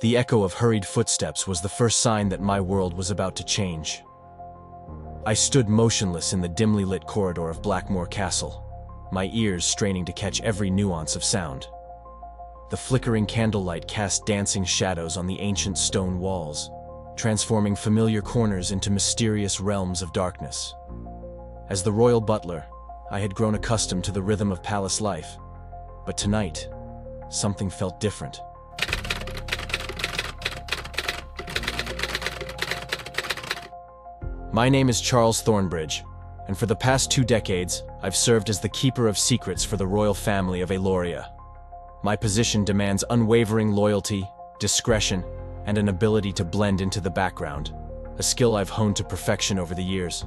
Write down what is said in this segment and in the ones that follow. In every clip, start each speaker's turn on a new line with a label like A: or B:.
A: The echo of hurried footsteps was the first sign that my world was about to change. I stood motionless in the dimly lit corridor of Blackmoor Castle, my ears straining to catch every nuance of sound. The flickering candlelight cast dancing shadows on the ancient stone walls, transforming familiar corners into mysterious realms of darkness. As the royal butler, I had grown accustomed to the rhythm of palace life, but tonight, something felt different. My name is Charles Thornbridge, and for the past 2 decades, I've served as the keeper of secrets for the royal family of Aelorian. My position demands unwavering loyalty, discretion, and an ability to blend into the background, a skill I've honed to perfection over the years.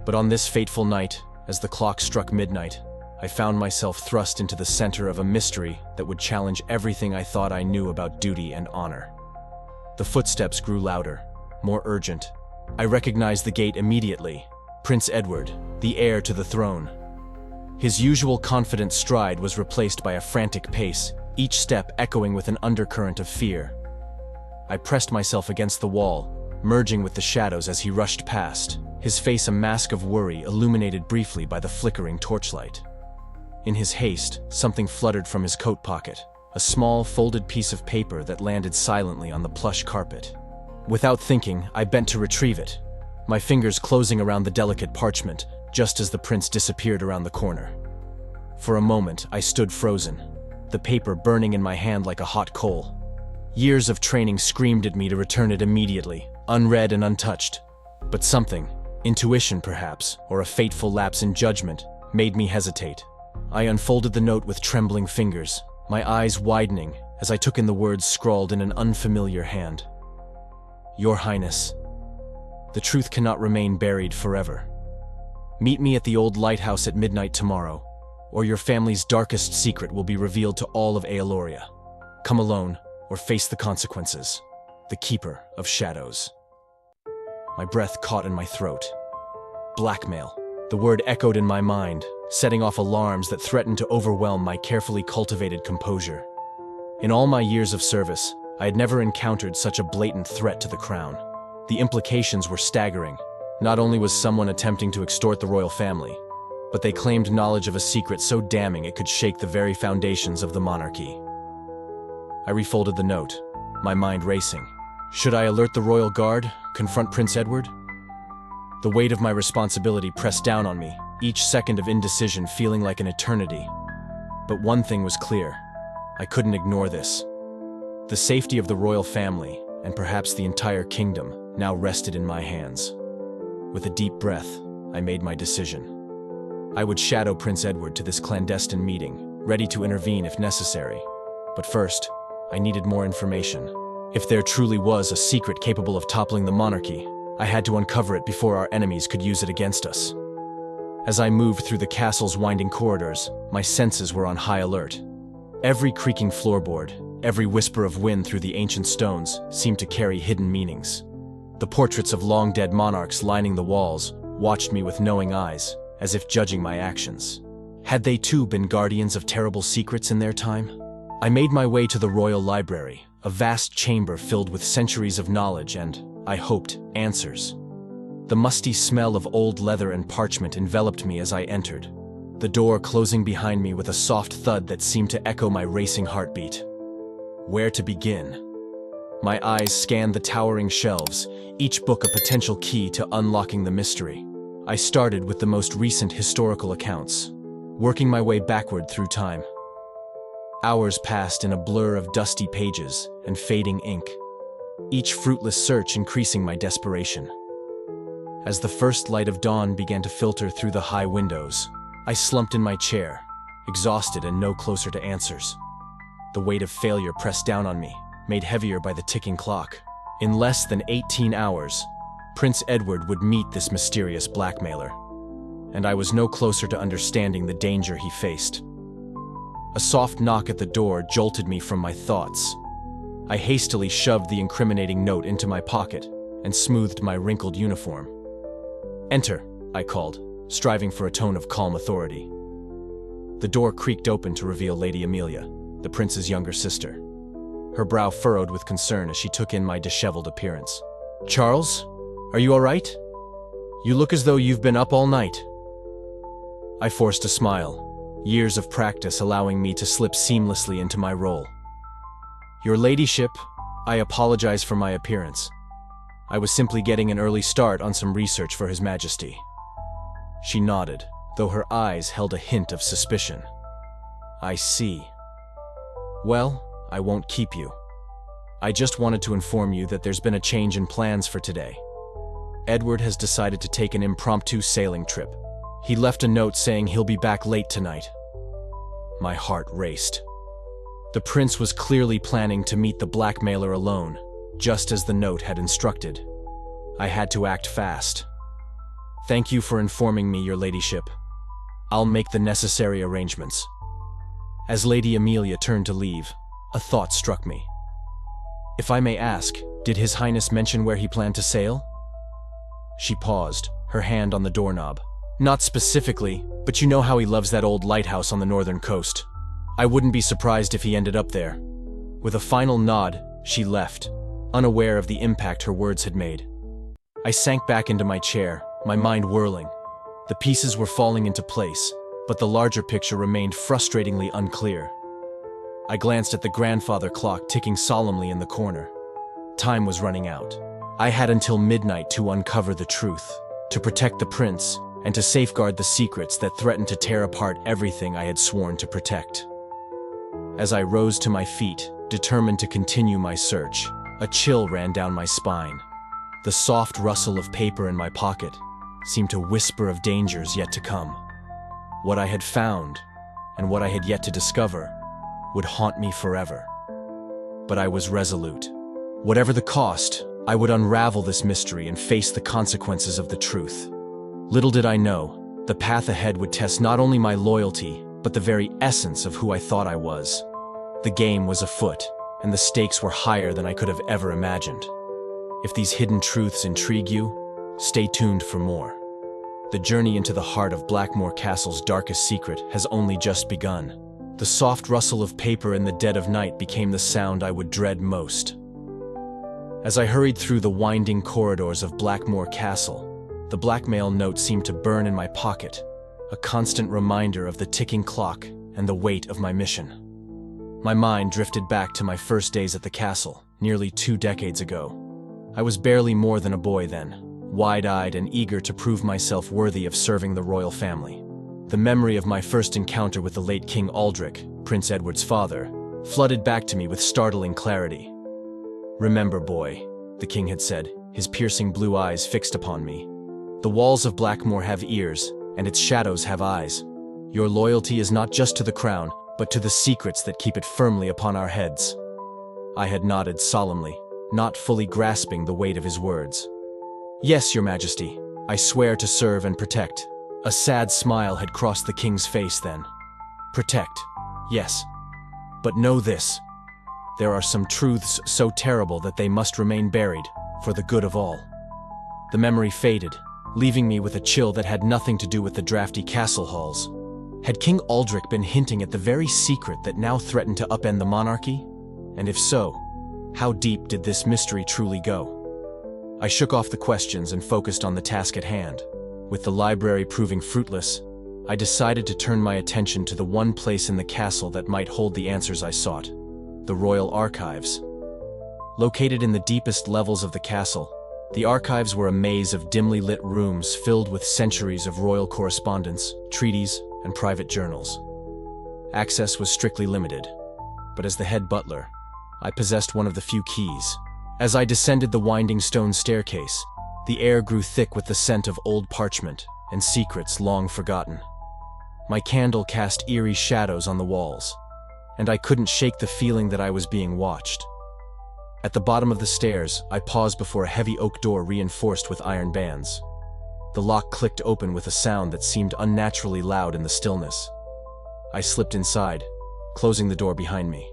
A: But on this fateful night, as the clock struck midnight, I found myself thrust into the center of a mystery that would challenge everything I thought I knew about duty and honor. The footsteps grew louder, more urgent. I recognized the gate immediately, Prince Edward, the heir to the throne. His usual confident stride was replaced by a frantic pace, each step echoing with an undercurrent of fear. I pressed myself against the wall, merging with the shadows as he rushed past, his face a mask of worry illuminated briefly by the flickering torchlight. In his haste, something fluttered from his coat pocket, a small, folded piece of paper that landed silently on the plush carpet. Without thinking, I bent to retrieve it, my fingers closing around the delicate parchment, just as the prince disappeared around the corner. For a moment, I stood frozen, the paper burning in my hand like a hot coal. Years of training screamed at me to return it immediately, unread and untouched. But something, intuition perhaps, or a fateful lapse in judgment, made me hesitate. I unfolded the note with trembling fingers, my eyes widening as I took in the words scrawled in an unfamiliar hand. Your Highness, the truth cannot remain buried forever. Meet me at the old lighthouse at midnight tomorrow, or your family's darkest secret will be revealed to all of Aelorian. Come alone, or face the consequences. The Keeper of Shadows. My breath caught in my throat. Blackmail. The word echoed in my mind, setting off alarms that threatened to overwhelm my carefully cultivated composure. In all my years of service, I had never encountered such a blatant threat to the crown. The implications were staggering. Not only was someone attempting to extort the royal family, but they claimed knowledge of a secret so damning it could shake the very foundations of the monarchy. I refolded the note, my mind racing. Should I alert the royal guard, confront Prince Edward? The weight of my responsibility pressed down on me, each second of indecision feeling like an eternity. But one thing was clear. I couldn't ignore this. The safety of the royal family, and perhaps the entire kingdom, now rested in my hands. With a deep breath, I made my decision. I would shadow Prince Edward to this clandestine meeting, ready to intervene if necessary. But first, I needed more information. If there truly was a secret capable of toppling the monarchy, I had to uncover it before our enemies could use it against us. As I moved through the castle's winding corridors, my senses were on high alert. Every creaking floorboard, every whisper of wind through the ancient stones seemed to carry hidden meanings. The portraits of long-dead monarchs lining the walls watched me with knowing eyes, as if judging my actions. Had they too been guardians of terrible secrets in their time? I made my way to the royal library, a vast chamber filled with centuries of knowledge and, I hoped, answers. The musty smell of old leather and parchment enveloped me as I entered, the door closing behind me with a soft thud that seemed to echo my racing heartbeat. Where to begin? My eyes scanned the towering shelves, each book a potential key to unlocking the mystery. I started with the most recent historical accounts, working my way backward through time. Hours passed in a blur of dusty pages and fading ink, each fruitless search increasing my desperation. As the first light of dawn began to filter through the high windows, I slumped in my chair, exhausted and no closer to answers. The weight of failure pressed down on me, made heavier by the ticking clock. In less than 18 hours, Prince Edward would meet this mysterious blackmailer, and I was no closer to understanding the danger he faced. A soft knock at the door jolted me from my thoughts. I hastily shoved the incriminating note into my pocket and smoothed my wrinkled uniform. "Enter," I called, striving for a tone of calm authority. The door creaked open to reveal Lady Amelia, the prince's younger sister. her brow furrowed with concern as she took in my disheveled appearance. "Charles, are you all right? You look as though you've been up all night." I forced a smile, years of practice allowing me to slip seamlessly into my role. "Your ladyship, I apologize for my appearance. I was simply getting an early start on some research for His Majesty." She nodded, though her eyes held a hint of suspicion. "I see. Well, I won't keep you. I just wanted to inform you that there's been a change in plans for today. Edward has decided to take an impromptu sailing trip. He left a note saying he'll be back late tonight." My heart raced. The prince was clearly planning to meet the blackmailer alone, just as the note had instructed. I had to act fast. "Thank you for informing me, your ladyship. I'll make the necessary arrangements." As Lady Amelia turned to leave, a thought struck me. "If I may ask, did His Highness mention where he planned to sail?" She paused, her hand on the doorknob. "Not specifically, but you know how he loves that old lighthouse on the northern coast. I wouldn't be surprised if he ended up there." With a final nod, she left, unaware of the impact her words had made. I sank back into my chair, my mind whirling. The pieces were falling into place, but the larger picture remained frustratingly unclear. I glanced at the grandfather clock ticking solemnly in the corner. Time was running out. I had until midnight to uncover the truth, to protect the prince, and to safeguard the secrets that threatened to tear apart everything I had sworn to protect. As I rose to my feet, determined to continue my search, a chill ran down my spine. The soft rustle of paper in my pocket seemed to whisper of dangers yet to come. What I had found, and what I had yet to discover, would haunt me forever. But I was resolute. Whatever the cost, I would unravel this mystery and face the consequences of the truth. Little did I know, the path ahead would test not only my loyalty, but the very essence of who I thought I was. The game was afoot, and the stakes were higher than I could have ever imagined. If these hidden truths intrigue you, stay tuned for more. The journey into the heart of Blackmoor Castle's darkest secret has only just begun. The soft rustle of paper in the dead of night became the sound I would dread most. As I hurried through the winding corridors of Blackmoor Castle, the blackmail note seemed to burn in my pocket, a constant reminder of the ticking clock and the weight of my mission. My mind drifted back to my first days at the castle, nearly 2 decades ago. I was barely more than a boy then, wide-eyed and eager to prove myself worthy of serving the royal family. The memory of my first encounter with the late King Aldrich, Prince Edward's father, flooded back to me with startling clarity. "Remember, boy," the king had said, his piercing blue eyes fixed upon me. "The walls of Blackmoor have ears, and its shadows have eyes. Your loyalty is not just to the crown, but to the secrets that keep it firmly upon our heads." I had nodded solemnly, not fully grasping the weight of his words. "Yes, your majesty, I swear to serve and protect." A sad smile had crossed the king's face then. "Protect, yes. But know this. There are some truths so terrible that they must remain buried, for the good of all." The memory faded, leaving me with a chill that had nothing to do with the drafty castle halls. Had King Aldrich been hinting at the very secret that now threatened to upend the monarchy? And if so, how deep did this mystery truly go? I shook off the questions and focused on the task at hand. With the library proving fruitless, I decided to turn my attention to the one place in the castle that might hold the answers I sought: the royal archives. Located in the deepest levels of the castle, the archives were a maze of dimly lit rooms filled with centuries of royal correspondence, treaties, and private journals. Access was strictly limited, but as the head butler, I possessed one of the few keys. As I descended the winding stone staircase, the air grew thick with the scent of old parchment and secrets long forgotten. My candle cast eerie shadows on the walls, and I couldn't shake the feeling that I was being watched. At the bottom of the stairs, I paused before a heavy oak door reinforced with iron bands. The lock clicked open with a sound that seemed unnaturally loud in the stillness. I slipped inside, closing the door behind me.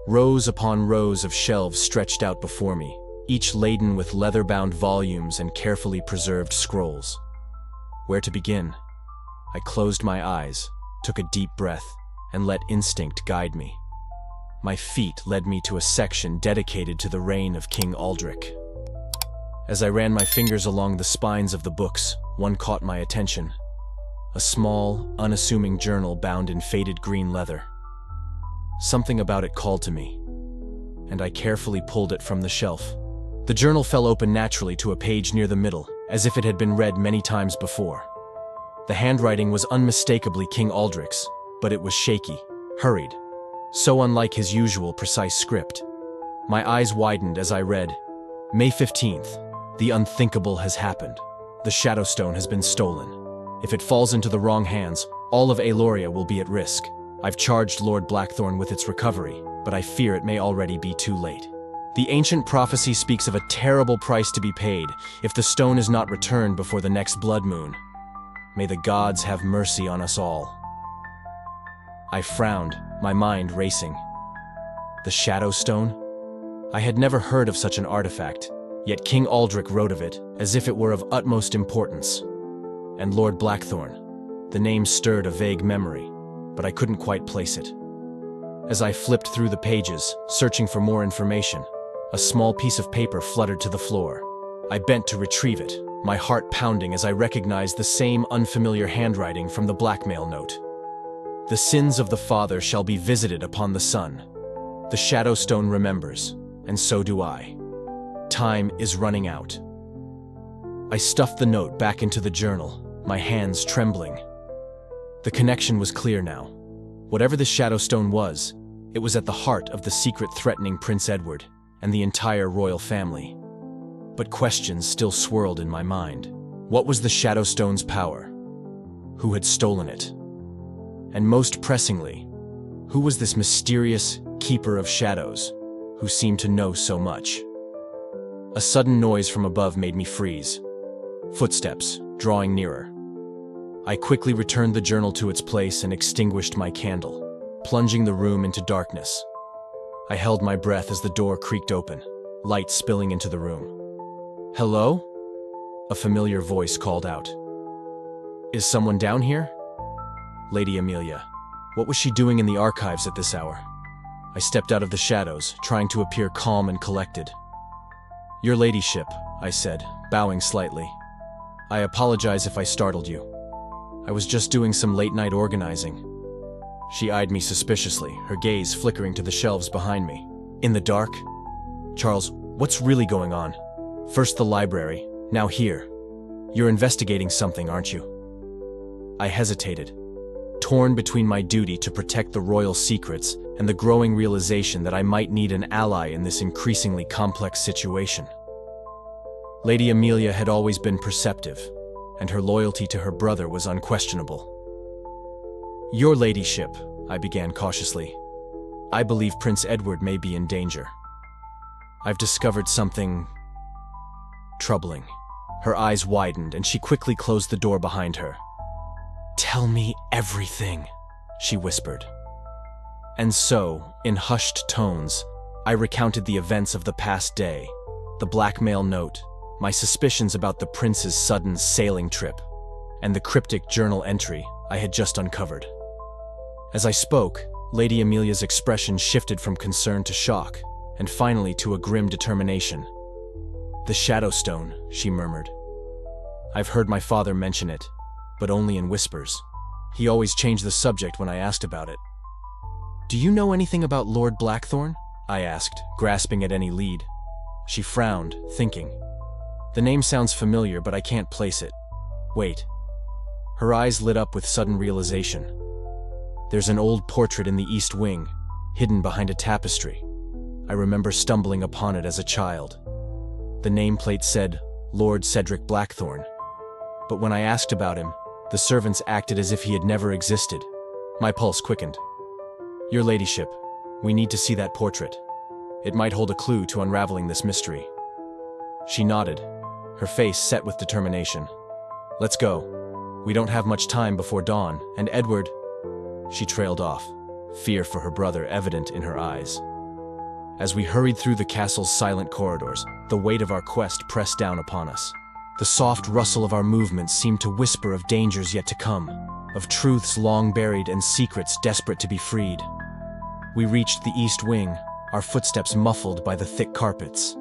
A: Rows upon rows of shelves stretched out before me, each laden with leather-bound volumes and carefully preserved scrolls. Where to begin? I closed my eyes, took a deep breath, and let instinct guide me. My feet led me to a section dedicated to the reign of King Aldrich. As I ran my fingers along the spines of the books, one caught my attention. A small, unassuming journal bound in faded green leather. Something about it called to me, and I carefully pulled it from the shelf. The journal fell open naturally to a page near the middle, as if it had been read many times before. The handwriting was unmistakably King Aldrich's, but it was shaky, hurried, so unlike his usual precise script. My eyes widened as I read, May 15th, the unthinkable has happened. The Shadowstone has been stolen. If it falls into the wrong hands, all of Aeloria will be at risk. I've charged Lord Blackthorn with its recovery, but I fear it may already be too late. The ancient prophecy speaks of a terrible price to be paid if the stone is not returned before the next blood moon. May the gods have mercy on us all. I frowned, my mind racing. The Shadowstone? I had never heard of such an artifact, yet King Aldrich wrote of it as if it were of utmost importance. And Lord Blackthorn. The name stirred a vague memory, but I couldn't quite place it. As I flipped through the pages, searching for more information, a small piece of paper fluttered to the floor. I bent to retrieve it, my heart pounding as I recognized the same unfamiliar handwriting from the blackmail note. The sins of the father shall be visited upon the son. The Shadowstone remembers, and so do I. Time is running out. I stuffed the note back into the journal, my hands trembling. The connection was clear now. Whatever the Shadowstone was, it was at the heart of the secret threatening Prince Edward and the entire royal family. But questions still swirled in my mind. What was the Shadowstone's power? Who had stolen it? And most pressingly, who was this mysterious keeper of shadows who seemed to know so much? A sudden noise from above made me freeze. Footsteps, drawing nearer. I quickly returned the journal to its place and extinguished my candle, plunging the room into darkness. I held my breath as the door creaked open, light spilling into the room. "Hello?" A familiar voice called out. "Is someone down here?" Lady Amelia. What was she doing in the archives at this hour? I stepped out of the shadows, trying to appear calm and collected. "Your ladyship," I said, bowing slightly. "I apologize if I startled you. I was just doing some late-night organizing." She eyed me suspiciously, her gaze flickering to the shelves behind me. "In the dark? Charles, what's really going on? First the library, now here. You're investigating something, aren't you?" I hesitated, torn between my duty to protect the royal secrets and the growing realization that I might need an ally in this increasingly complex situation. Lady Amelia had always been perceptive, and her loyalty to her brother was unquestionable. "Your ladyship," I began cautiously, "I believe Prince Edward may be in danger. I've discovered something troubling." Her eyes widened, and she quickly closed the door behind her. "Tell me everything," she whispered. And so, in hushed tones, I recounted the events of the past day, the blackmail note, my suspicions about the prince's sudden sailing trip, and the cryptic journal entry I had just uncovered. As I spoke, Lady Amelia's expression shifted from concern to shock, and finally to a grim determination. "The Shadowstone," she murmured. "I've heard my father mention it, but only in whispers. He always changed the subject when I asked about it." "Do you know anything about Lord Blackthorn?" I asked, grasping at any lead. She frowned, thinking. "The name sounds familiar, but I can't place it. Wait." Her eyes lit up with sudden realization. "There's an old portrait in the East Wing, hidden behind a tapestry. I remember stumbling upon it as a child. The nameplate said, Lord Cedric Blackthorn. But when I asked about him, the servants acted as if he had never existed." My pulse quickened. "Your ladyship, we need to see that portrait. It might hold a clue to unraveling this mystery." She nodded, her face set with determination. "Let's go. We don't have much time before dawn, and Edward—" She trailed off, fear for her brother evident in her eyes. As we hurried through the castle's silent corridors, the weight of our quest pressed down upon us. The soft rustle of our movements seemed to whisper of dangers yet to come, of truths long buried and secrets desperate to be freed. We reached the east wing, our footsteps muffled by the thick carpets.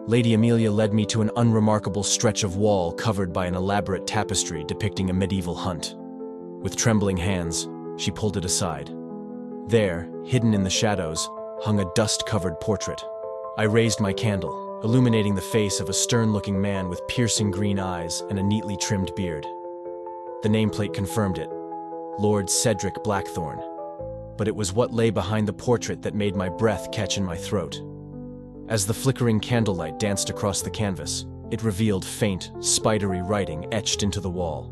A: Lady Amelia led me to an unremarkable stretch of wall covered by an elaborate tapestry depicting a medieval hunt. With trembling hands, she pulled it aside. There, hidden in the shadows, hung a dust-covered portrait. I raised my candle, illuminating the face of a stern-looking man with piercing green eyes and a neatly trimmed beard. The nameplate confirmed it, Lord Cedric Blackthorne. But it was what lay behind the portrait that made my breath catch in my throat. As the flickering candlelight danced across the canvas, it revealed faint, spidery writing etched into the wall.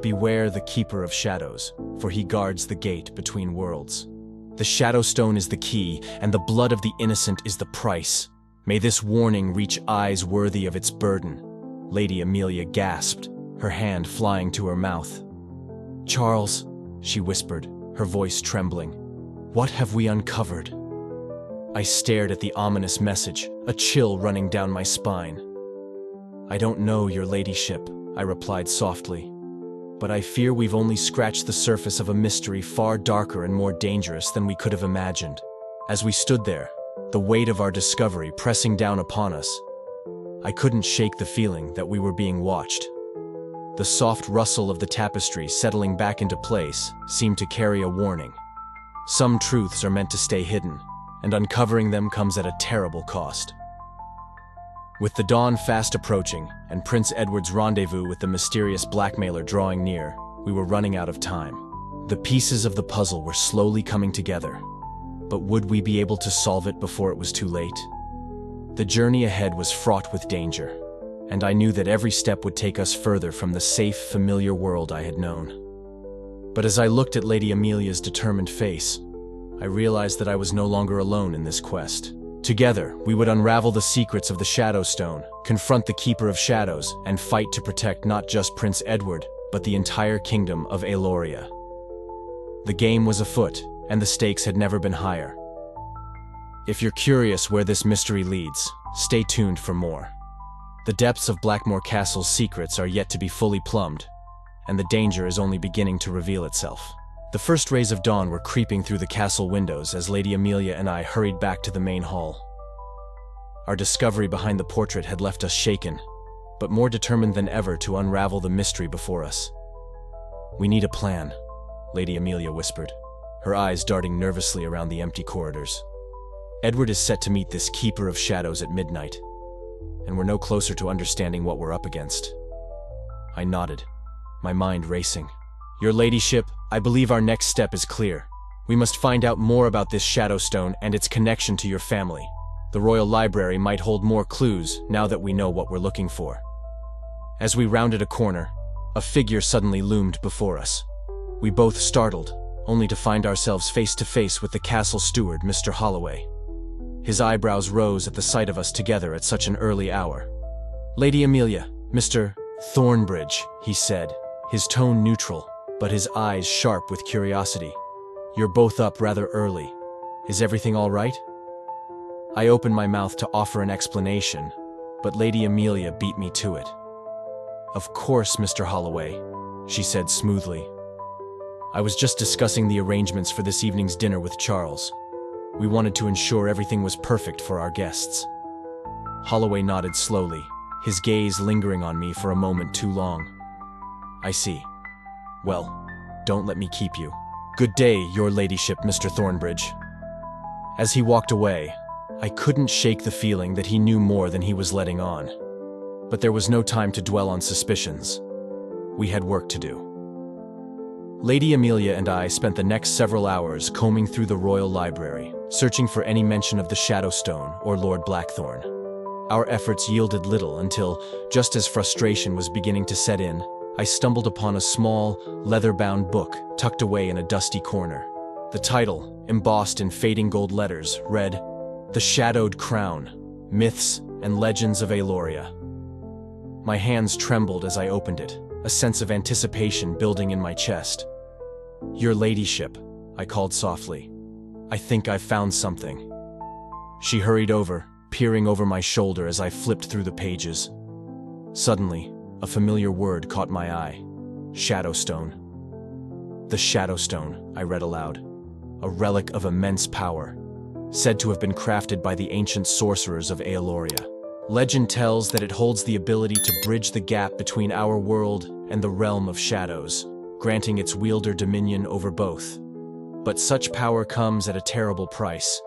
A: "Beware the keeper of shadows, for he guards the gate between worlds. The shadow stone is the key, and the blood of the innocent is the price. May this warning reach eyes worthy of its burden." Lady Amelia gasped, her hand flying to her mouth. "Charles," she whispered, her voice trembling, "what have we uncovered?" I stared at the ominous message, a chill running down my spine. "I don't know, your ladyship," I replied softly, "but I fear we've only scratched the surface of a mystery far darker and more dangerous than we could have imagined." As we stood there, the weight of our discovery pressing down upon us, I couldn't shake the feeling that we were being watched. The soft rustle of the tapestry settling back into place seemed to carry a warning. Some truths are meant to stay hidden, and uncovering them comes at a terrible cost. With the dawn fast approaching and Prince Edward's rendezvous with the mysterious blackmailer drawing near, we were running out of time. The pieces of the puzzle were slowly coming together, but would we be able to solve it before it was too late? The journey ahead was fraught with danger, and I knew that every step would take us further from the safe, familiar world I had known. But as I looked at Lady Amelia's determined face, I realized that I was no longer alone in this quest. Together, we would unravel the secrets of the Shadow Stone, confront the Keeper of Shadows, and fight to protect not just Prince Edward, but the entire kingdom of Aeloria. The game was afoot, and the stakes had never been higher. If you're curious where this mystery leads, stay tuned for more. The depths of Blackmoor Castle's secrets are yet to be fully plumbed, and the danger is only beginning to reveal itself. The first rays of dawn were creeping through the castle windows as Lady Amelia and I hurried back to the main hall. Our discovery behind the portrait had left us shaken, but more determined than ever to unravel the mystery before us. "We need a plan," Lady Amelia whispered, her eyes darting nervously around the empty corridors. "Edward is set to meet this Keeper of Shadows at midnight, and we're no closer to understanding what we're up against." I nodded, my mind racing. "Your ladyship, I believe our next step is clear. We must find out more about this Shadow Stone and its connection to your family. The Royal Library might hold more clues now that we know what we're looking for." As we rounded a corner, a figure suddenly loomed before us. We both startled, only to find ourselves face to face with the castle steward, Mr. Holloway. His eyebrows rose at the sight of us together at such an early hour. "Lady Amelia, Mr. Thornbridge," he said, his tone neutral, but his eyes sharp with curiosity. "You're both up rather early. Is everything all right?" I opened my mouth to offer an explanation, but Lady Amelia beat me to it. "Of course, Mr. Holloway," she said smoothly. "I was just discussing the arrangements for this evening's dinner with Charles. We wanted to ensure everything was perfect for our guests." Holloway nodded slowly, his gaze lingering on me for a moment too long. "I see. Well, don't let me keep you. Good day, your ladyship, Mr. Thornbridge." As he walked away, I couldn't shake the feeling that he knew more than he was letting on. But there was no time to dwell on suspicions. We had work to do. Lady Amelia and I spent the next several hours combing through the Royal Library, searching for any mention of the Shadow Stone or Lord Blackthorne. Our efforts yielded little until, just as frustration was beginning to set in, I stumbled upon a small, leather-bound book tucked away in a dusty corner. The title, embossed in fading gold letters, read, "The Shadowed Crown, Myths and Legends of Aeloria." My hands trembled as I opened it, a sense of anticipation building in my chest. "Your ladyship," I called softly. "I think I've found something." She hurried over, peering over my shoulder as I flipped through the pages. Suddenly, a familiar word caught my eye. "Shadowstone." "The Shadowstone," I read aloud. a relic of immense power, said to have been crafted by the ancient sorcerers of Aeloria. Legend tells that it holds the ability to bridge the gap between our world and the realm of shadows, granting its wielder dominion over both. But such power comes at a terrible price.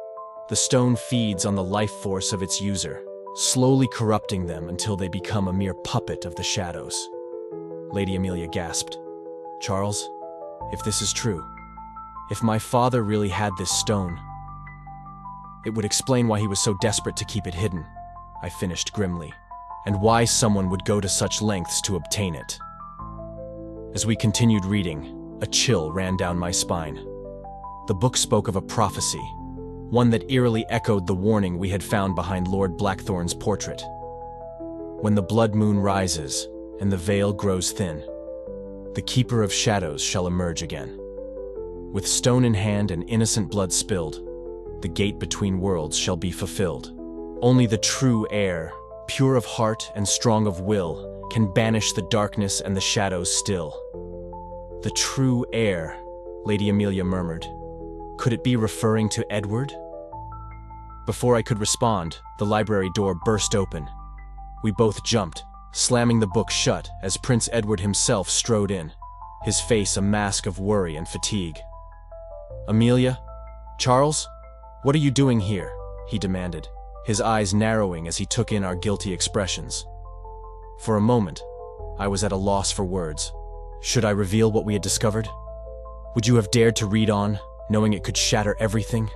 A: The stone feeds on the life force of its user, slowly corrupting them until they become a mere puppet of the shadows. Lady Amelia gasped. Charles, if this is true, if my father really had this stone, it would explain why he was so desperate to keep it hidden, I finished grimly, and why someone would go to such lengths to obtain it. As we continued reading, a chill ran down my spine. The book spoke of a prophecy, one that eerily echoed the warning we had found behind Lord Blackthorn's portrait. When the blood moon rises and the veil grows thin, the keeper of shadows shall emerge again. With stone in hand and innocent blood spilled, the gate between worlds shall be fulfilled. Only the true heir, pure of heart and strong of will, can banish the darkness and the shadows still. The true heir, Lady Amelia murmured. Could it be referring to Edward? Before I could respond, the library door burst open. We both jumped, slamming the book shut as Prince Edward himself strode in, his face a mask of worry and fatigue. Amelia? Charles? What are you doing here? He demanded, his eyes narrowing as he took in our guilty expressions. For a moment, I was at a loss for words. Should I reveal what we had discovered? Would you have dared to read on, knowing it could shatter everything?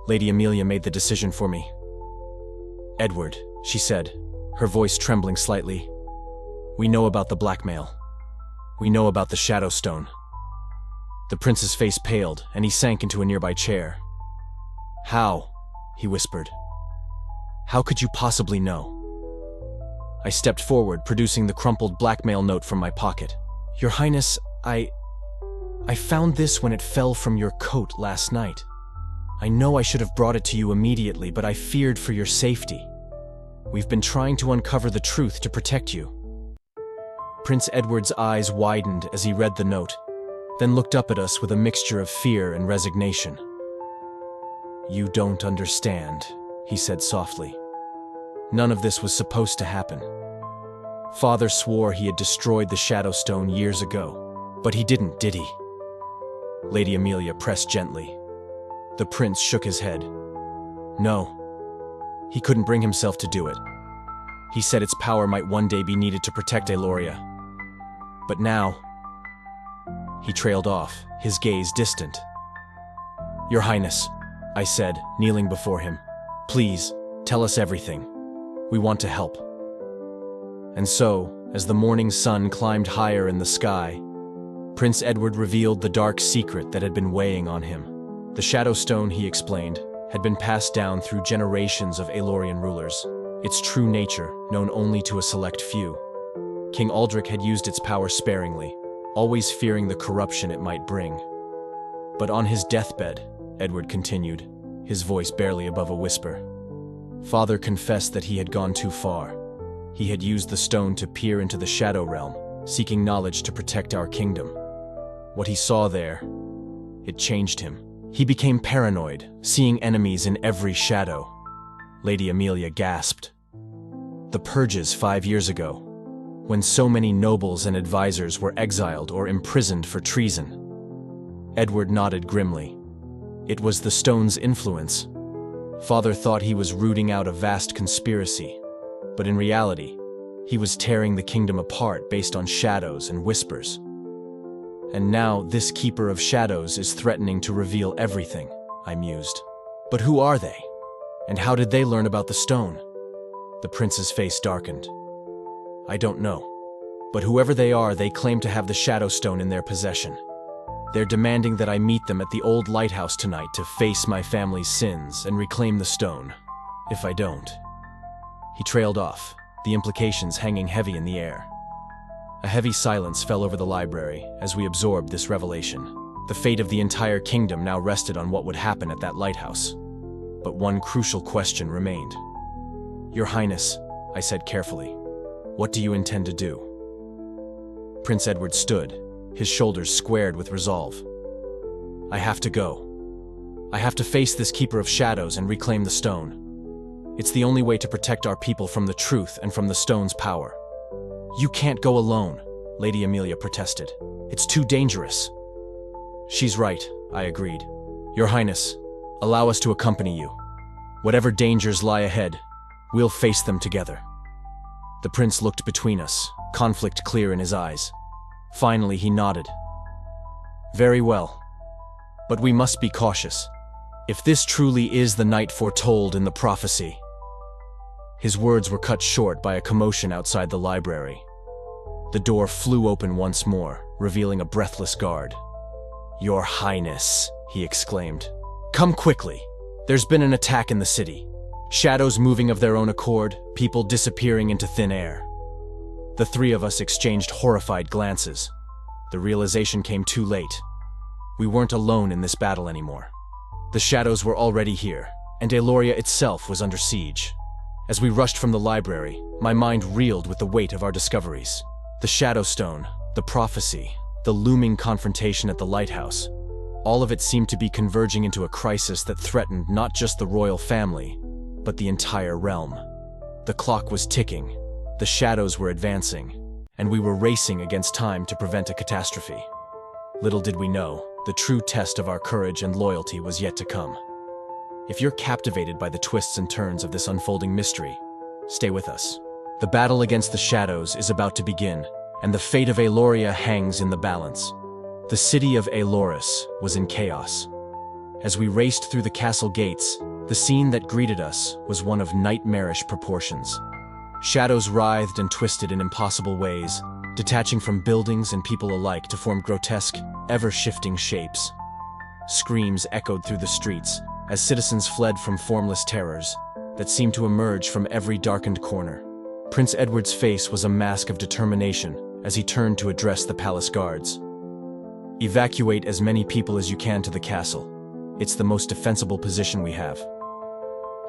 A: Lady Amelia made the decision for me. Edward, she said, her voice trembling slightly. We know about the blackmail. We know about the Shadow Stone. The prince's face paled, and he sank into a nearby chair. How? He whispered. How could you possibly know? I stepped forward, producing the crumpled blackmail note from my pocket. Your Highness, I found this when it fell from your coat last night. I know I should have brought it to you immediately, but I feared for your safety. We've been trying to uncover the truth to protect you. Prince Edward's eyes widened as he read the note, then looked up at us with a mixture of fear and resignation. You don't understand, he said softly. None of this was supposed to happen. Father swore he had destroyed the Shadow Stone years ago, but he didn't, did he? Lady Amelia pressed gently. The prince shook his head. No, he couldn't bring himself to do it. He said its power might one day be needed to protect Aeloria. But now... He trailed off, his gaze distant. Your Highness, I said, kneeling before him. Please, tell us everything. We want to help. And so, as the morning sun climbed higher in the sky, Prince Edward revealed the dark secret that had been weighing on him. The Shadow Stone, he explained, had been passed down through generations of Aelorian rulers, its true nature known only to a select few. King Aldrich had used its power sparingly, always fearing the corruption it might bring. But on his deathbed, Edward continued, his voice barely above a whisper, Father confessed that he had gone too far. He had used the stone to peer into the Shadow Realm, seeking knowledge to protect our kingdom. What he saw there, it changed him. He became paranoid, seeing enemies in every shadow. Lady Amelia gasped. The purges 5 years ago, when so many nobles and advisors were exiled or imprisoned for treason. Edward nodded grimly. It was the stone's influence. Father thought he was rooting out a vast conspiracy, but in reality, he was tearing the kingdom apart based on shadows and whispers. And now this keeper of shadows is threatening to reveal everything, I mused. But who are they? And how did they learn about the stone? The prince's face darkened. I don't know. But whoever they are, they claim to have the Shadow Stone in their possession. They're demanding that I meet them at the old lighthouse tonight to face my family's sins and reclaim the stone. If I don't. He trailed off, the implications hanging heavy in the air. A heavy silence fell over the library as we absorbed this revelation. The fate of the entire kingdom now rested on what would happen at that lighthouse. But one crucial question remained. Your Highness, I said carefully, what do you intend to do? Prince Edward stood, his shoulders squared with resolve. I have to go. I have to face this Keeper of Shadows and reclaim the stone. It's the only way to protect our people from the truth and from the stone's power. You can't go alone, Lady Amelia protested. It's too dangerous. She's right, I agreed. Your Highness, allow us to accompany you. Whatever dangers lie ahead, we'll face them together. The prince looked between us, conflict clear in his eyes. Finally, he nodded. Very well. But we must be cautious. If this truly is the night foretold in the prophecy. His words were cut short by a commotion outside the library. The door flew open once more, revealing a breathless guard. Your Highness, he exclaimed. Come quickly. There's been an attack in the city. Shadows moving of their own accord, people disappearing into thin air. The three of us exchanged horrified glances. The realization came too late. We weren't alone in this battle anymore. The shadows were already here, and Aeloria itself was under siege. As we rushed from the library, my mind reeled with the weight of our discoveries. The Shadow Stone, the prophecy, the looming confrontation at the lighthouse. All of it seemed to be converging into a crisis that threatened not just the royal family, but the entire realm. The clock was ticking, the shadows were advancing, and we were racing against time to prevent a catastrophe. Little did we know, the true test of our courage and loyalty was yet to come. If you're captivated by the twists and turns of this unfolding mystery, stay with us. The battle against the shadows is about to begin, and the fate of Aeloria hangs in the balance. The city of Aeloris was in chaos. As we raced through the castle gates, the scene that greeted us was one of nightmarish proportions. Shadows writhed and twisted in impossible ways, detaching from buildings and people alike to form grotesque, ever-shifting shapes. Screams echoed through the streets as citizens fled from formless terrors that seemed to emerge from every darkened corner. Prince Edward's face was a mask of determination as he turned to address the palace guards. Evacuate as many people as you can to the castle. It's the most defensible position we have.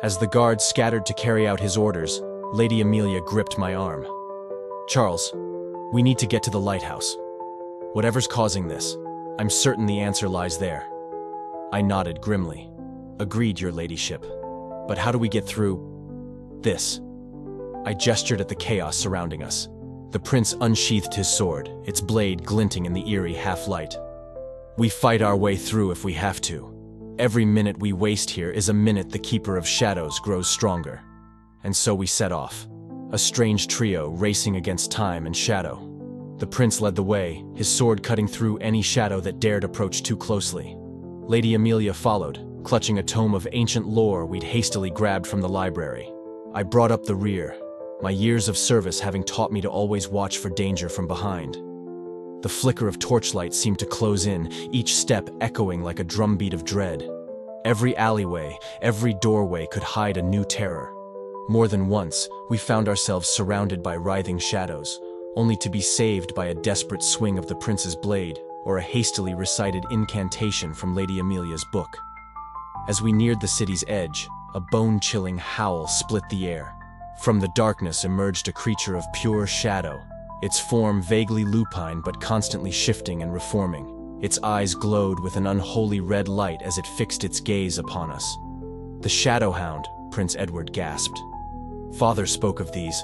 A: As the guards scattered to carry out his orders, Lady Amelia gripped my arm. Charles, we need to get to the lighthouse. Whatever's causing this, I'm certain the answer lies there. I nodded grimly. Agreed, your ladyship. But how do we get through this? I gestured at the chaos surrounding us. The prince unsheathed his sword, its blade glinting in the eerie half-light. We fight our way through if we have to. Every minute we waste here is a minute the Keeper of Shadows grows stronger. And so we set off, a strange trio racing against time and shadow. The prince led the way, his sword cutting through any shadow that dared approach too closely. Lady Amelia followed, clutching a tome of ancient lore we'd hastily grabbed from the library. I brought up the rear, my years of service having taught me to always watch for danger from behind. The flicker of torchlight seemed to close in, each step echoing like a drumbeat of dread. Every alleyway, every doorway could hide a new terror. More than once, we found ourselves surrounded by writhing shadows, only to be saved by a desperate swing of the prince's blade or a hastily recited incantation from Lady Amelia's book. As we neared the city's edge, a bone-chilling howl split the air. From the darkness emerged a creature of pure shadow, its form vaguely lupine but constantly shifting and reforming. Its eyes glowed with an unholy red light as it fixed its gaze upon us. The Shadow Hound, Prince Edward gasped. Father spoke of these.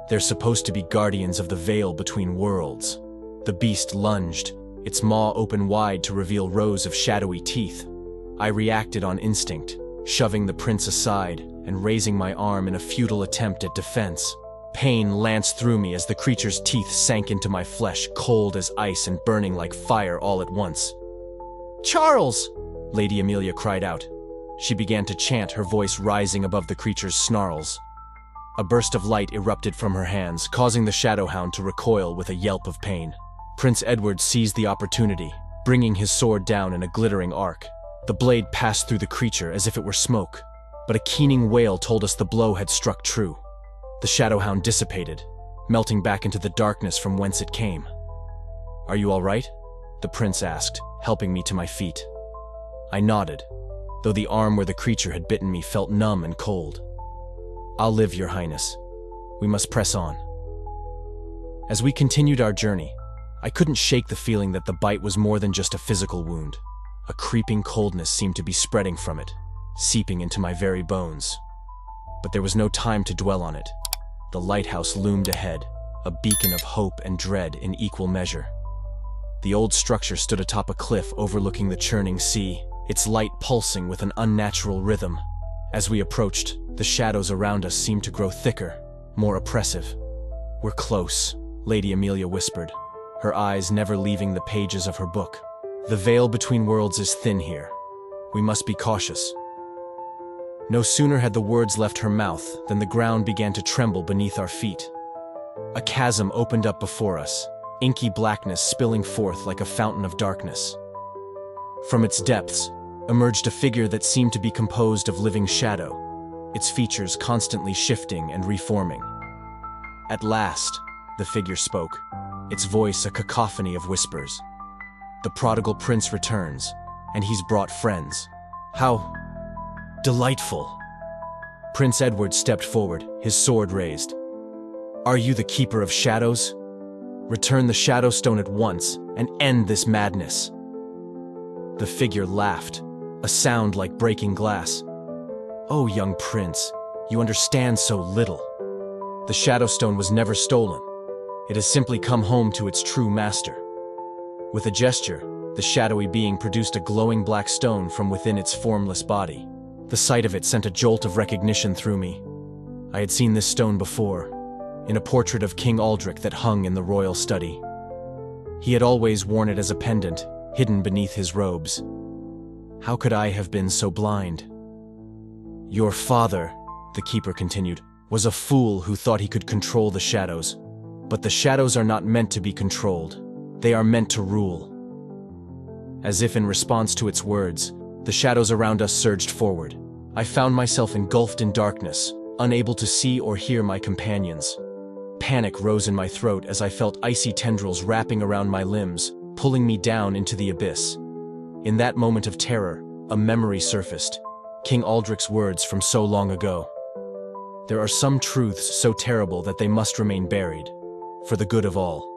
A: They're supposed to be guardians of the veil between worlds. The beast lunged, its maw open wide to reveal rows of shadowy teeth. I reacted on instinct, shoving the prince aside and raising my arm in a futile attempt at defense. Pain lanced through me as the creature's teeth sank into my flesh, cold as ice and burning like fire all at once. Charles! Lady Amelia cried out. She began to chant, her voice rising above the creature's snarls. A burst of light erupted from her hands, causing the Shadowhound to recoil with a yelp of pain. Prince Edward seized the opportunity, bringing his sword down in a glittering arc. The blade passed through the creature as if it were smoke, but a keening wail told us the blow had struck true. The Shadowhound dissipated, melting back into the darkness from whence it came. Are you all right? The prince asked, helping me to my feet. I nodded, though the arm where the creature had bitten me felt numb and cold. I'll live, your highness. We must press on. As we continued our journey, I couldn't shake the feeling that the bite was more than just a physical wound. A creeping coldness seemed to be spreading from it, seeping into my very bones. But there was no time to dwell on it. The lighthouse loomed ahead, a beacon of hope and dread in equal measure. The old structure stood atop a cliff overlooking the churning sea, its light pulsing with an unnatural rhythm. As we approached, the shadows around us seemed to grow thicker, more oppressive. "We're close," Lady Amelia whispered, her eyes never leaving the pages of her book. "The veil between worlds is thin here. We must be cautious." No sooner had the words left her mouth than the ground began to tremble beneath our feet. A chasm opened up before us, inky blackness spilling forth like a fountain of darkness. From its depths emerged a figure that seemed to be composed of living shadow, its features constantly shifting and reforming. At last, the figure spoke, its voice a cacophony of whispers. "The prodigal prince returns, and he's brought friends. How delightful!" Prince Edward stepped forward, his sword raised. "Are you the keeper of shadows? Return the shadow stone at once and end this madness." The figure laughed, a sound like breaking glass. "Oh, young prince, you understand so little. The shadow stone was never stolen. It has simply come home to its true master." With a gesture, the shadowy being produced a glowing black stone from within its formless body. The sight of it sent a jolt of recognition through me. I had seen this stone before, in a portrait of King Aldrich that hung in the royal study. He had always worn it as a pendant, hidden beneath his robes. How could I have been so blind? "Your father," the keeper continued, "was a fool who thought he could control the shadows. But the shadows are not meant to be controlled. They are meant to rule." As if in response to its words, the shadows around us surged forward. I found myself engulfed in darkness, unable to see or hear my companions. Panic rose in my throat as I felt icy tendrils wrapping around my limbs, pulling me down into the abyss. In that moment of terror, a memory surfaced, King Aldrich's words from so long ago. "There are some truths so terrible that they must remain buried, for the good of all."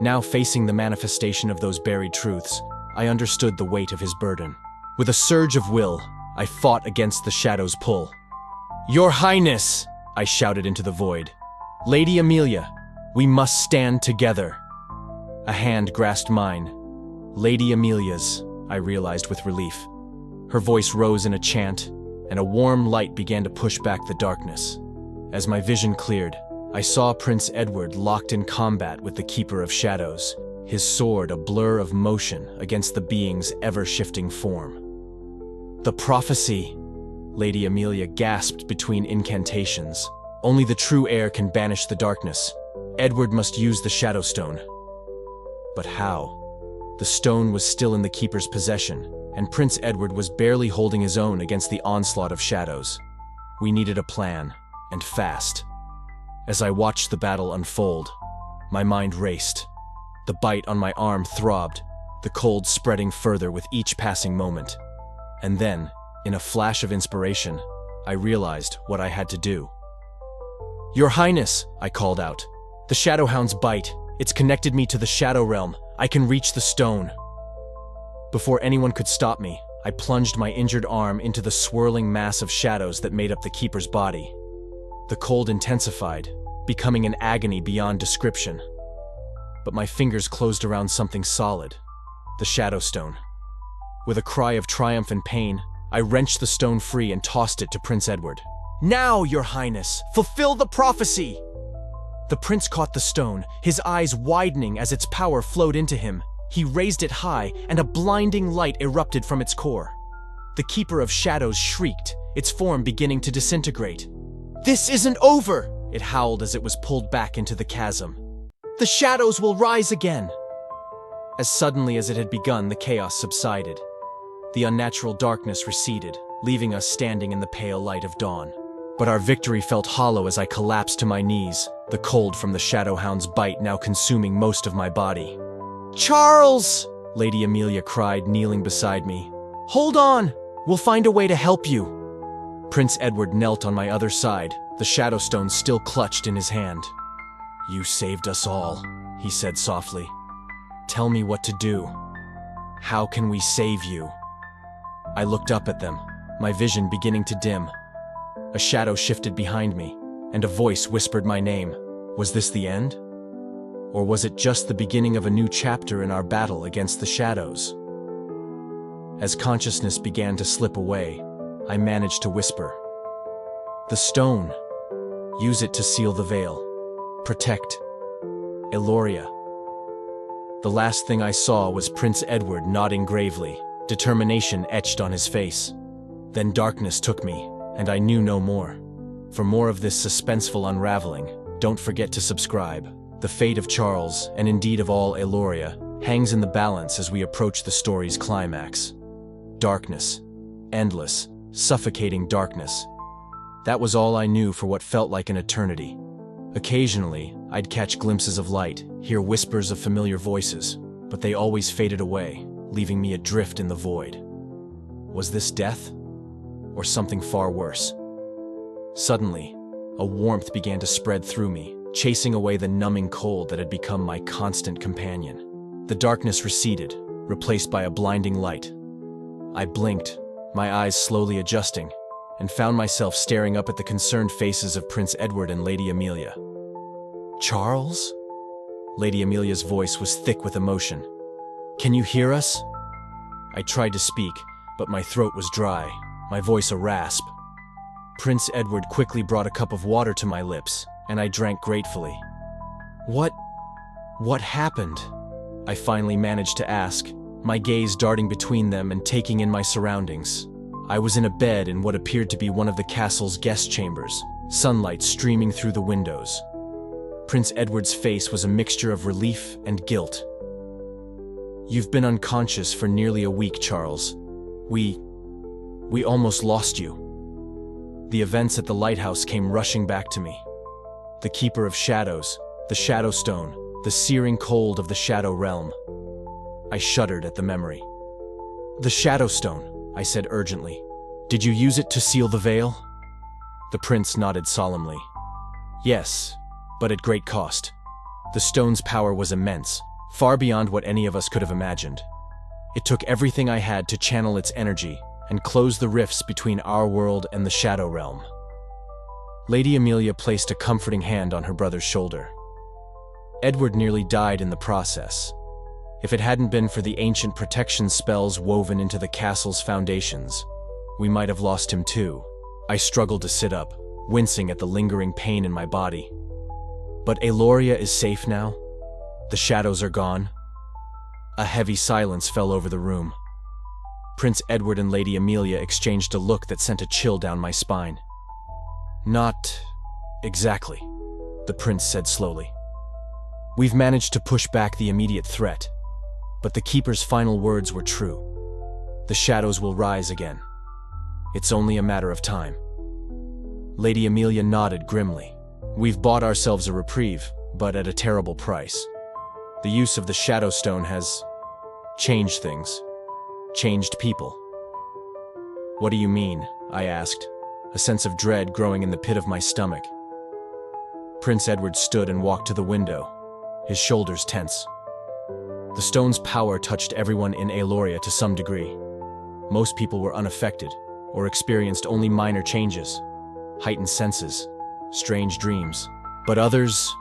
A: Now facing the manifestation of those buried truths, I understood the weight of his burden. With a surge of will, I fought against the shadow's pull. "Your Highness!" I shouted into the void. "Lady Amelia, we must stand together." A hand grasped mine. Lady Amelia's, I realized with relief. Her voice rose in a chant, and a warm light began to push back the darkness. As my vision cleared, I saw Prince Edward locked in combat with the Keeper of Shadows, his sword a blur of motion against the being's ever-shifting form. "The prophecy!" Lady Amelia gasped between incantations. "Only the true heir can banish the darkness. Edward must use the Shadow Stone." But how? The stone was still in the Keeper's possession, and Prince Edward was barely holding his own against the onslaught of shadows. We needed a plan, and fast. As I watched the battle unfold, my mind raced. The bite on my arm throbbed, the cold spreading further with each passing moment. And then, in a flash of inspiration, I realized what I had to do. "Your Highness," I called out. "The Shadowhound's bite. It's connected me to the Shadow Realm. I can reach the stone." Before anyone could stop me, I plunged my injured arm into the swirling mass of shadows that made up the Keeper's body. The cold intensified, becoming an agony beyond description. But my fingers closed around something solid, the Shadow Stone. With a cry of triumph and pain, I wrenched the stone free and tossed it to Prince Edward. "Now, Your Highness, fulfill the prophecy!" The prince caught the stone, his eyes widening as its power flowed into him. He raised it high, and a blinding light erupted from its core. The Keeper of Shadows shrieked, its form beginning to disintegrate. "This isn't over!" it howled as it was pulled back into the chasm. "The shadows will rise again!" As suddenly as it had begun, the chaos subsided. The unnatural darkness receded, leaving us standing in the pale light of dawn. But our victory felt hollow as I collapsed to my knees, the cold from the Shadowhound's bite now consuming most of my body. "Charles!" Lady Amelia cried, kneeling beside me. "Hold on! We'll find a way to help you." Prince Edward knelt on my other side, the Shadow Stone still clutched in his hand. "You saved us all," he said softly. "Tell me what to do." How can we save you? I looked up at them, my vision beginning to dim. A shadow shifted behind me, and a voice whispered my name. Was this the end? Or was it just the beginning of a new chapter in our battle against the shadows? As consciousness began to slip away, I managed to whisper. The stone. Use it to seal the veil. Protect Aeloria. The last thing I saw was Prince Edward nodding gravely, determination etched on his face. Then darkness took me, and I knew no more. For more of this suspenseful unraveling, don't forget to subscribe. The fate of Charles, and indeed of all Aeloria, hangs in the balance as we approach the story's climax. Darkness. Endless, suffocating darkness. That was all I knew for what felt like an eternity. Occasionally, I'd catch glimpses of light, hear whispers of familiar voices, but they always faded away, leaving me adrift in the void. Was this death? Or something far worse? Suddenly, a warmth began to spread through me, chasing away the numbing cold that had become my constant companion. The darkness receded, replaced by a blinding light. I blinked, my eyes slowly adjusting, and found myself staring up at the concerned faces of Prince Edward and Lady Amelia. Charles? Lady Amelia's voice was thick with emotion. Can you hear us? I tried to speak, but my throat was dry, my voice a rasp. Prince Edward quickly brought a cup of water to my lips, and I drank gratefully. What happened? I finally managed to ask, my gaze darting between them and taking in my surroundings. I was in a bed in what appeared to be one of the castle's guest chambers, sunlight streaming through the windows. Prince Edward's face was a mixture of relief and guilt. You've been unconscious for nearly a week, Charles. We almost lost you. The events at the lighthouse came rushing back to me. The Keeper of Shadows, the Shadow Stone, the searing cold of the Shadow Realm. I shuddered at the memory. The Shadow Stone, I said urgently. Did you use it to seal the veil? The prince nodded solemnly. Yes, but at great cost. The stone's power was immense, far beyond what any of us could have imagined. It took everything I had to channel its energy and close the rifts between our world and the Shadow Realm. Lady Amelia placed a comforting hand on her brother's shoulder. Edward nearly died in the process. If it hadn't been for the ancient protection spells woven into the castle's foundations, we might have lost him too. I struggled to sit up, wincing at the lingering pain in my body. But Aeloria is safe now? The shadows are gone? A heavy silence fell over the room. Prince Edward and Lady Amelia exchanged a look that sent a chill down my spine. Not exactly, the prince said slowly. We've managed to push back the immediate threat, but the Keeper's final words were true. The shadows will rise again. It's only a matter of time. Lady Amelia nodded grimly. We've bought ourselves a reprieve, but at a terrible price. The use of the Shadow Stone has changed things, changed people. What do you mean? I asked, a sense of dread growing in the pit of my stomach. Prince Edward stood and walked to the window, his shoulders tense. The stone's power touched everyone in Aeloria to some degree. Most people were unaffected, or experienced only minor changes, heightened senses, strange dreams. But others,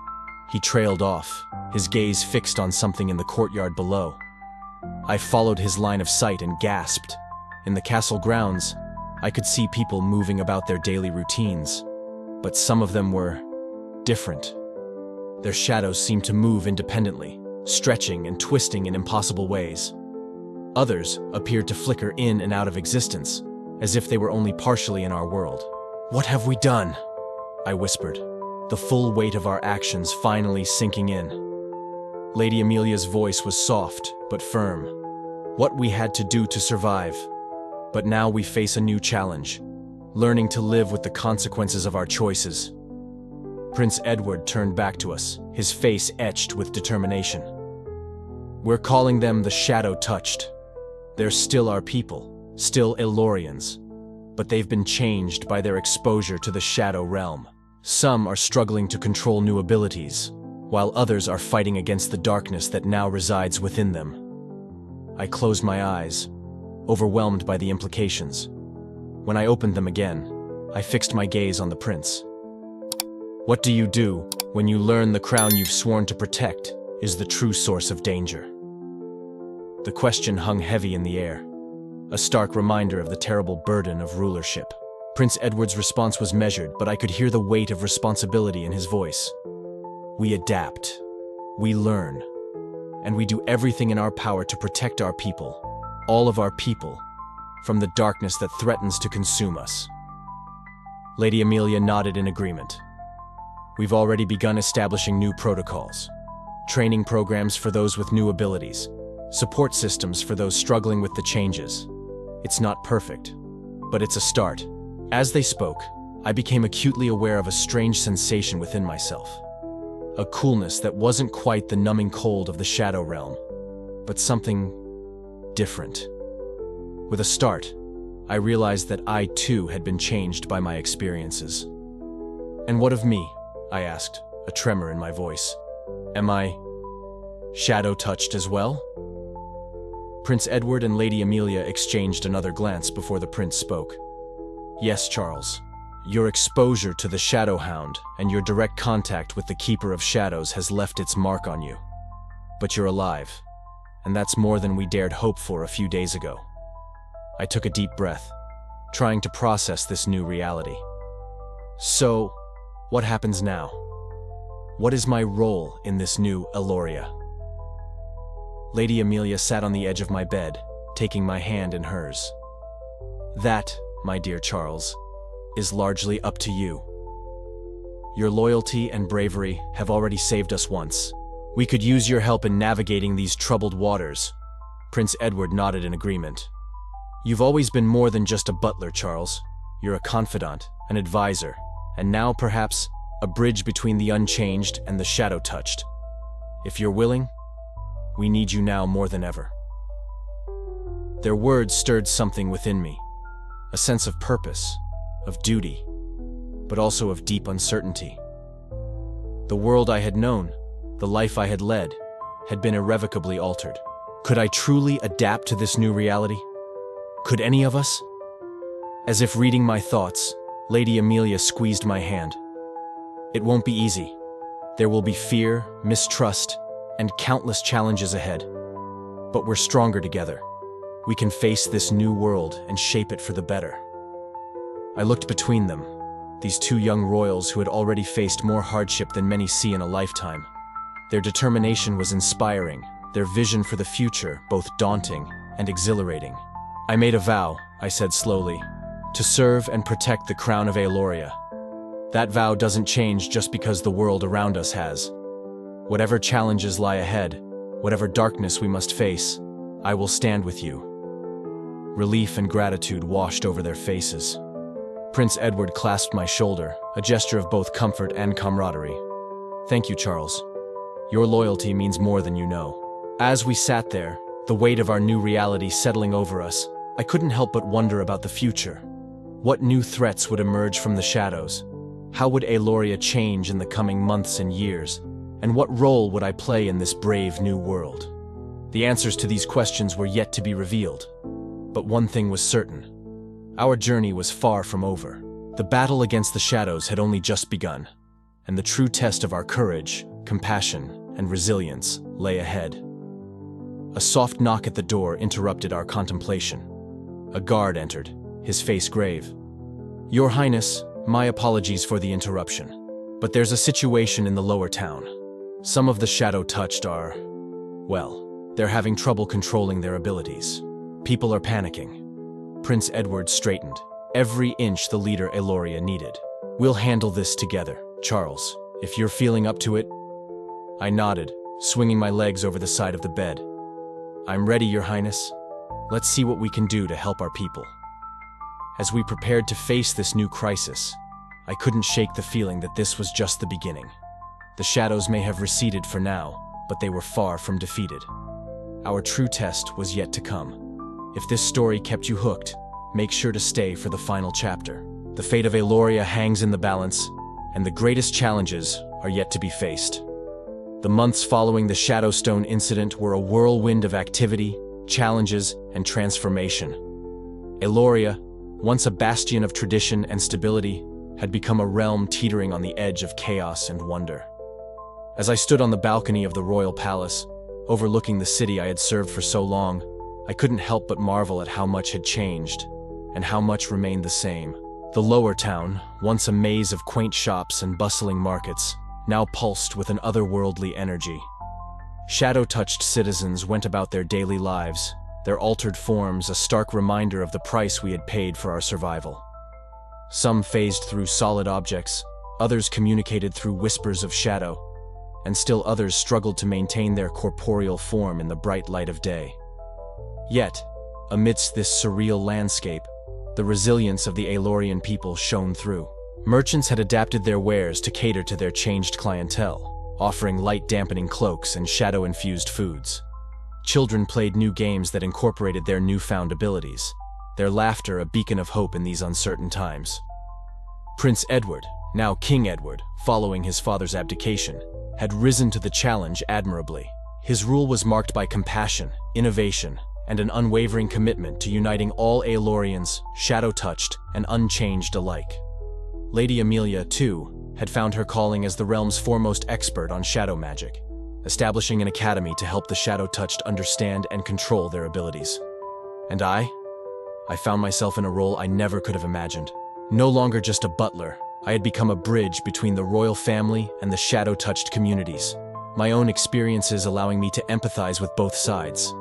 A: he trailed off, his gaze fixed on something in the courtyard below. I followed his line of sight and gasped. In the castle grounds, I could see people moving about their daily routines, but some of them were different. Their shadows seemed to move independently, stretching and twisting in impossible ways. Others appeared to flicker in and out of existence, as if they were only partially in our world. What have we done? I whispered, the full weight of our actions finally sinking in. Lady Amelia's voice was soft but firm. What we had to do to survive. But now we face a new challenge, learning to live with the consequences of our choices. Prince Edward turned back to us, his face etched with determination. We're calling them the Shadow Touched. They're still our people, still Aelorians, but they've been changed by their exposure to the Shadow Realm. Some are struggling to control new abilities, while others are fighting against the darkness that now resides within them. I closed my eyes, overwhelmed by the implications. When I opened them again, I fixed my gaze on the prince. What do you do when you learn the crown you've sworn to protect is the true source of danger? The question hung heavy in the air, a stark reminder of the terrible burden of rulership. Prince Edward's response was measured, but I could hear the weight of responsibility in his voice. We adapt, we learn, and we do everything in our power to protect our people, all of our people, from the darkness that threatens to consume us. Lady Amelia nodded in agreement. We've already begun establishing new protocols, training programs for those with new abilities, support systems for those struggling with the changes. It's not perfect, but it's a start. As they spoke, I became acutely aware of a strange sensation within myself. A coolness that wasn't quite the numbing cold of the shadow realm, but something different. With a start, I realized that I too had been changed by my experiences. And what of me? I asked, a tremor in my voice. Am I shadow-touched as well? Prince Edward and Lady Amelia exchanged another glance before the prince spoke. Yes, Charles. Your exposure to the Shadow Hound and your direct contact with the Keeper of Shadows has left its mark on you. But you're alive, and that's more than we dared hope for a few days ago. I took a deep breath, trying to process this new reality. So, what happens now? What is my role in this new Aeloria? Lady Amelia sat on the edge of my bed, taking my hand in hers. That, my dear Charles, is largely up to you. Your loyalty and bravery have already saved us once. We could use your help in navigating these troubled waters. Prince Edward nodded in agreement. You've always been more than just a butler, Charles. You're a confidant, an advisor, and now perhaps a bridge between the unchanged and the shadow-touched. If you're willing, we need you now more than ever. Their words stirred something within me, a sense of purpose, of duty, but also of deep uncertainty. The world I had known, the life I had led, had been irrevocably altered. Could I truly adapt to this new reality? Could any of us? As if reading my thoughts, Lady Amelia squeezed my hand. It won't be easy. There will be fear, mistrust, and countless challenges ahead. But we're stronger together. We can face this new world and shape it for the better. I looked between them, these two young royals who had already faced more hardship than many see in a lifetime. Their determination was inspiring, their vision for the future both daunting and exhilarating. I made a vow, I said slowly, to serve and protect the crown of Aeloria. That vow doesn't change just because the world around us has. Whatever challenges lie ahead, whatever darkness we must face, I will stand with you. Relief and gratitude washed over their faces. Prince Edward clasped my shoulder, a gesture of both comfort and camaraderie. Thank you, Charles. Your loyalty means more than you know. As we sat there, the weight of our new reality settling over us, I couldn't help but wonder about the future. What new threats would emerge from the shadows? How would Aeloria change in the coming months and years? And what role would I play in this brave new world? The answers to these questions were yet to be revealed. But one thing was certain. Our journey was far from over. The battle against the shadows had only just begun, and the true test of our courage, compassion, and resilience lay ahead. A soft knock at the door interrupted our contemplation. A guard entered, his face grave. Your Highness, my apologies for the interruption, but there's a situation in the lower town. Some of the shadow-touched are, well, they're having trouble controlling their abilities. People are panicking. Prince Edward straightened, every inch the leader Aeloria needed. We'll handle this together, Charles, if you're feeling up to it. I nodded, swinging my legs over the side of the bed. I'm ready, Your Highness. Let's see what we can do to help our people. As we prepared to face this new crisis, I couldn't shake the feeling that this was just the beginning. The shadows may have receded for now, but they were far from defeated. Our true test was yet to come. If this story kept you hooked, make sure to stay for the final chapter. The fate of Aeloria hangs in the balance, and the greatest challenges are yet to be faced. The months following the Shadowstone incident were a whirlwind of activity, challenges, and transformation. Aeloria, once a bastion of tradition and stability, had become a realm teetering on the edge of chaos and wonder. As I stood on the balcony of the royal palace, overlooking the city I had served for so long, I couldn't help but marvel at how much had changed, and how much remained the same. The lower town, once a maze of quaint shops and bustling markets, now pulsed with an otherworldly energy. Shadow-touched citizens went about their daily lives, their altered forms a stark reminder of the price we had paid for our survival. Some phased through solid objects, others communicated through whispers of shadow, and still others struggled to maintain their corporeal form in the bright light of day. Yet, amidst this surreal landscape, the resilience of the Aelorian people shone through. Merchants had adapted their wares to cater to their changed clientele, offering light-dampening cloaks and shadow-infused foods. Children played new games that incorporated their newfound abilities, their laughter a beacon of hope in these uncertain times. Prince Edward, now King Edward, following his father's abdication, had risen to the challenge admirably. His rule was marked by compassion, innovation, and an unwavering commitment to uniting all Aelorians, shadow-touched and unchanged alike. Lady Amelia, too, had found her calling as the realm's foremost expert on shadow magic, establishing an academy to help the shadow-touched understand and control their abilities. And I found myself in a role I never could have imagined. No longer just a butler, I had become a bridge between the royal family and the shadow-touched communities, my own experiences allowing me to empathize with both sides.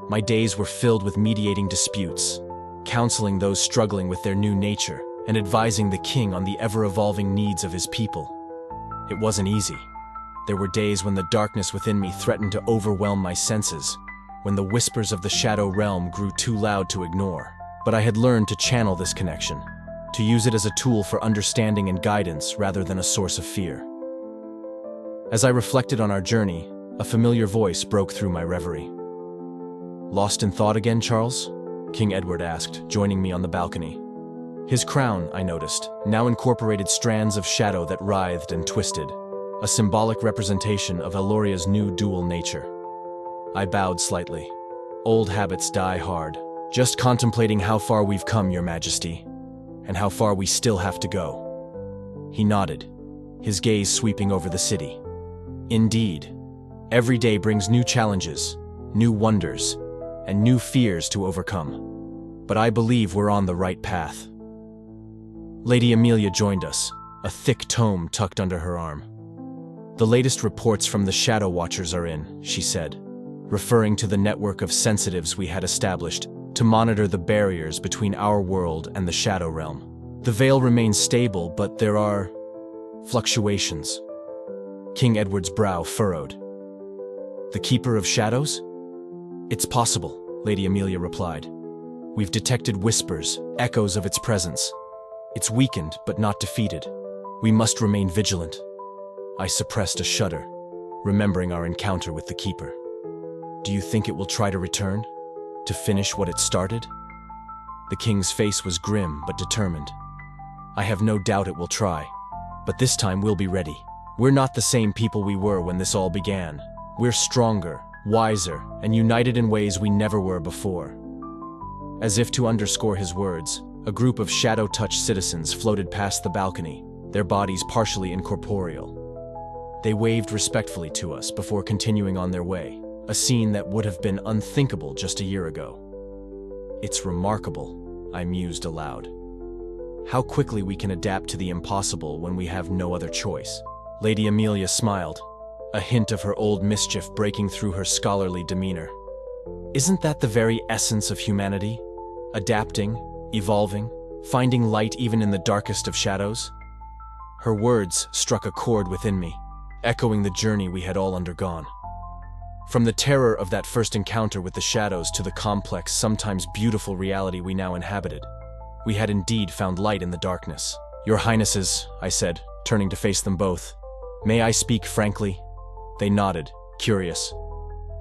A: My days were filled with mediating disputes, counseling those struggling with their new nature, and advising the king on the ever-evolving needs of his people. It wasn't easy. There were days when the darkness within me threatened to overwhelm my senses, when the whispers of the shadow realm grew too loud to ignore. But I had learned to channel this connection, to use it as a tool for understanding and guidance rather than a source of fear. As I reflected on our journey, a familiar voice broke through my reverie. "Lost in thought again, Charles?" King Edward asked, joining me on the balcony. His crown, I noticed, now incorporated strands of shadow that writhed and twisted, a symbolic representation of Aeloria's new dual nature. I bowed slightly. "Old habits die hard. Just contemplating how far we've come, Your Majesty, and how far we still have to go." He nodded, his gaze sweeping over the city. "Indeed, every day brings new challenges, new wonders, and new fears to overcome. But I believe we're on the right path." Lady Amelia joined us, a thick tome tucked under her arm. "The latest reports from the Shadow Watchers are in," she said, referring to the network of sensitives we had established to monitor the barriers between our world and the Shadow Realm. "The veil remains stable, but there are fluctuations." King Edward's brow furrowed. "The Keeper of Shadows?" "It's possible," Lady Amelia replied. "We've detected whispers, echoes of its presence. It's weakened, but not defeated. We must remain vigilant." I suppressed a shudder, remembering our encounter with the Keeper. "Do you think it will try to return? To finish what it started?" The king's face was grim but determined. "I have no doubt it will try, but this time we'll be ready. We're not the same people we were when this all began. We're stronger, wiser, and united in ways we never were before." As if to underscore his words, a group of shadow-touched citizens floated past the balcony, their bodies partially incorporeal. They waved respectfully to us before continuing on their way, a scene that would have been unthinkable just a year ago. "It's remarkable," I mused aloud. "How quickly we can adapt to the impossible when we have no other choice." Lady Amelia smiled, a hint of her old mischief breaking through her scholarly demeanor. "Isn't that the very essence of humanity? Adapting, evolving, finding light even in the darkest of shadows?" Her words struck a chord within me, echoing the journey we had all undergone. From the terror of that first encounter with the shadows to the complex, sometimes beautiful reality we now inhabited, we had indeed found light in the darkness. "Your Highnesses," I said, turning to face them both, "may I speak frankly?" They nodded, curious.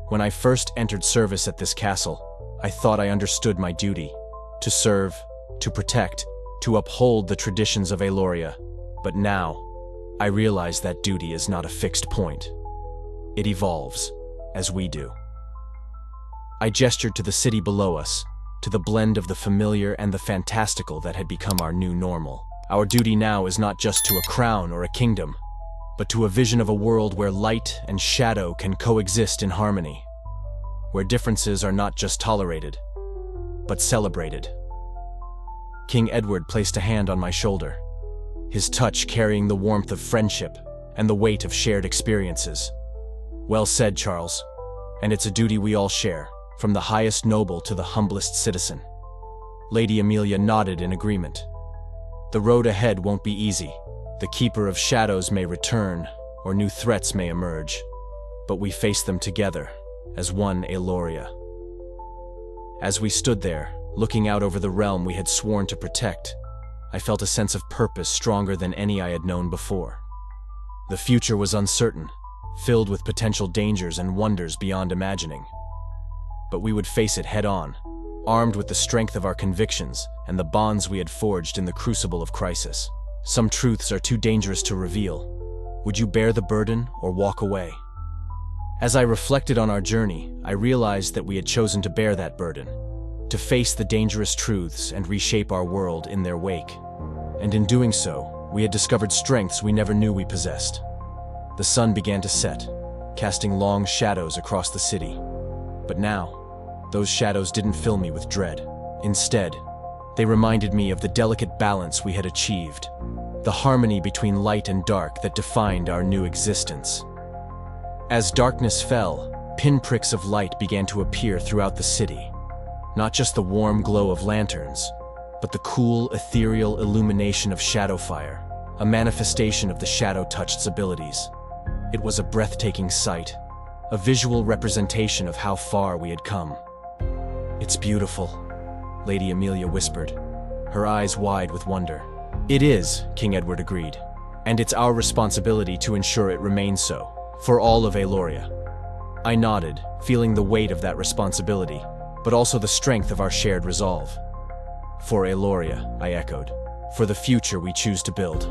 A: "When I first entered service at this castle, I thought I understood my duty. To serve, to protect, to uphold the traditions of Aeloria. But now, I realize that duty is not a fixed point. It evolves, as we do." I gestured to the city below us, to the blend of the familiar and the fantastical that had become our new normal. Our duty now is not just to a crown or a kingdom, but to a vision of a world where light and shadow can coexist in harmony, where differences are not just tolerated, but celebrated. King Edward placed a hand on my shoulder, his touch carrying the warmth of friendship and the weight of shared experiences. Well said, Charles, and it's a duty we all share, from the highest noble to the humblest citizen. Lady Amelia nodded in agreement. The road ahead won't be easy. The Keeper of Shadows may return, or new threats may emerge, but we face them together, as one Aeloria. As we stood there, looking out over the realm we had sworn to protect, I felt a sense of purpose stronger than any I had known before. The future was uncertain, filled with potential dangers and wonders beyond imagining. But we would face it head-on, armed with the strength of our convictions and the bonds we had forged in the crucible of crisis. Some truths are too dangerous to reveal. Would you bear the burden or walk away? As I reflected on our journey, I realized that we had chosen to bear that burden, to face the dangerous truths and reshape our world in their wake. And in doing so, we had discovered strengths we never knew we possessed. The sun began to set, casting long shadows across the city. But now, those shadows didn't fill me with dread. Instead, they reminded me of the delicate balance we had achieved, the harmony between light and dark that defined our new existence. As darkness fell, pinpricks of light began to appear throughout the city. Not just the warm glow of lanterns, but the cool, ethereal illumination of Shadowfire, a manifestation of the Shadow-Touched's abilities. It was a breathtaking sight, a visual representation of how far we had come. "It's beautiful," Lady Amelia whispered, her eyes wide with wonder. "It is," King Edward agreed, "and it's our responsibility to ensure it remains so, for all of Aeloria." I nodded, feeling the weight of that responsibility, but also the strength of our shared resolve. "For Aeloria," I echoed, "for the future we choose to build."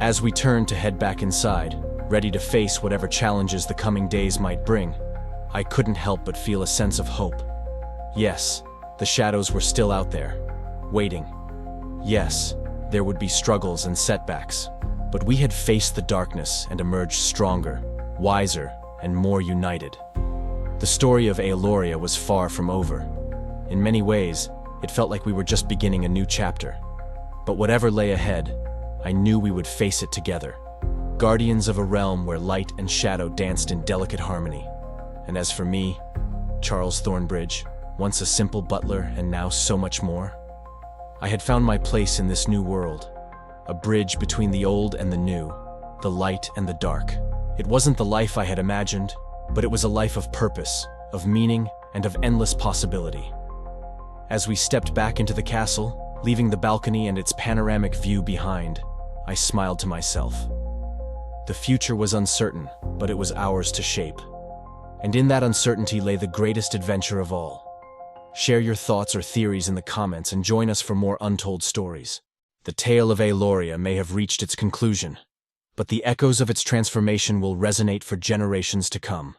A: As we turned to head back inside, ready to face whatever challenges the coming days might bring, I couldn't help but feel a sense of hope. Yes, the shadows were still out there, waiting. Yes, there would be struggles and setbacks, but we had faced the darkness and emerged stronger, wiser, and more united. The story of Aeloria was far from over. In many ways, it felt like we were just beginning a new chapter. But whatever lay ahead, I knew we would face it together, guardians of a realm where light and shadow danced in delicate harmony. And as for me, Charles Thornbridge, once a simple butler and now so much more, I had found my place in this new world, a bridge between the old and the new, the light and the dark. It wasn't the life I had imagined, but it was a life of purpose, of meaning, and of endless possibility. As we stepped back into the castle, leaving the balcony and its panoramic view behind, I smiled to myself. The future was uncertain, but it was ours to shape. And in that uncertainty lay the greatest adventure of all. Share your thoughts or theories in the comments and join us for more untold stories. The tale of Aeloria may have reached its conclusion, but the echoes of its transformation will resonate for generations to come.